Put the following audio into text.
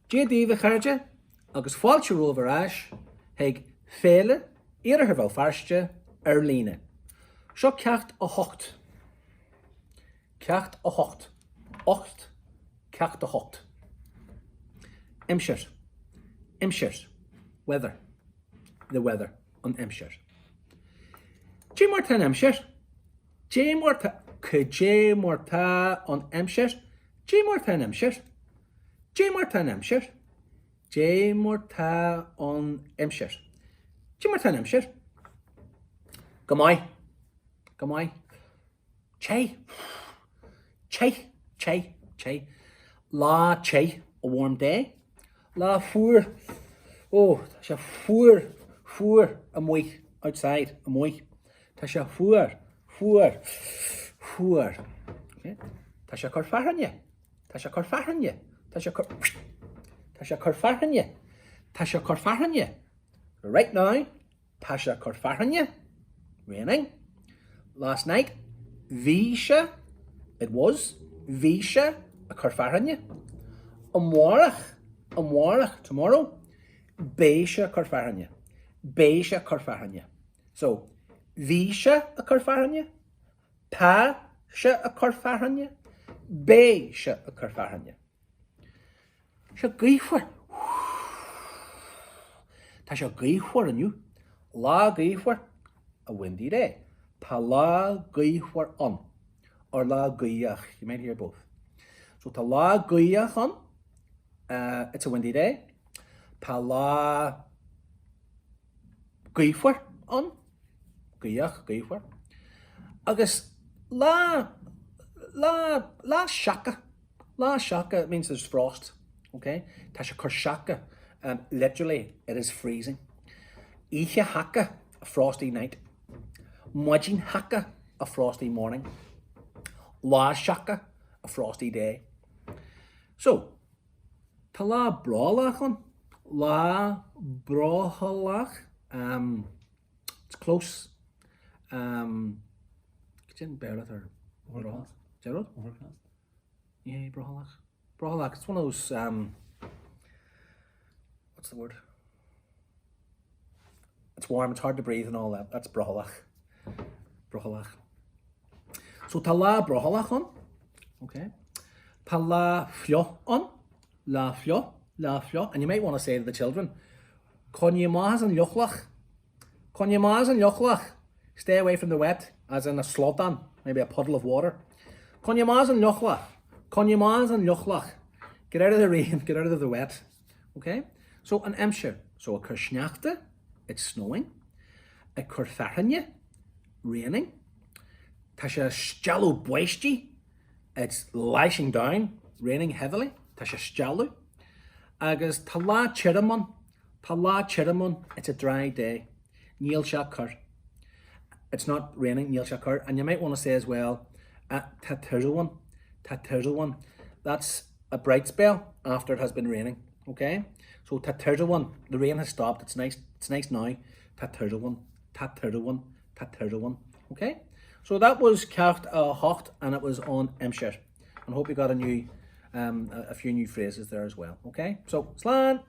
Déan the cairde, agus fáilte roimh ais, heag féile, Earraigh bhil líne. Seo ceacht a hocht. Ceacht a hocht. Ocht, ceacht a hocht. Imseir. Imseir. Weather. The weather on imseir. Dé mar tá imseir. Dé mar tá on imseir. Dé mar tá imseir. Dé mar tá imseir. Dé mar tá on imseir. Dé mar tá imseir. Gamai. Gamai. Che. Che. Che. Che. La che. A warm day. La fuair. Oh, tá sé fuair. Fuair a muoich outside. A muoich. Tá sé fuair. Fuair. Fuair. Okay. Tá sé chuirfidh. Tá sé chuirfidh. Tá sé chuirfidh. Tá sé chuirfidh. Tá sé chuirfidh. Right now, tá sé chuirfidh. Raining. Last night, bhí it was, bhí a chuirfidh. Amárach, tomorrow, bé a chuirfidh. Bé a chuirfidh. So, bhí a chuirfidh. Tá a chuirfidh. Bé a chuirfidh. Se gaofuair. Tá se gaofuair aniu. Lá gaofuair a windy day. Tá lá gaofuair on. Or lá gaoach. You might hear both. So tá lá gaoach on. It's a windy day. Tá lá gaofuair on. Gaoach, gaofuair. Agus lá shaka. Lá shaka means there's frost. Okay? Tá sé chuir shaka. Literally, it is freezing. Oíche haka, a frosty night. Mhaidin haka, a frosty morning. Lá shaka, a frosty day. So, tá lá brálach on. Lá bráhalach. It's close. Can bear it or overcast? Gerald? Overcast? Yeah, bráhalach. Bráhalach. It's one of those what's the word? It's warm, it's hard to breathe and all that. That's bráhalach. Bráhalach. So tá lá bráhalach on. Okay. Tá lá fio on. Lá fio. Lá fio. And you might want to say to the children, Conne ma's and lochlach. Conne ma's and lochlach. Stay away from the wet, as in a slotan, maybe a puddle of water. Conne ma's and lochlach. Conne ma's and lochlach. Get out of the rain, get out of the wet. Okay? So an imseir. So a chuir it's snowing. A chuirfidh, raining. Tá sé stealú boistí, it's lashing down, raining heavily. Tá sé stealú. Agus tá lá chiramon. Tá lá chiramon, it's a dry day. Níl sé chuir. It's not raining, níl sé chuir. And you might want to say as well, tá tirzil one. That's a bright spell after it has been raining. Okay? So tá tirzil one, the rain has stopped, it's nice now. Tá tirzil one. Okay? So that was ceacht a hocht, and it was on imseir. And I hope you got a few new phrases there as well. Okay? So, slán!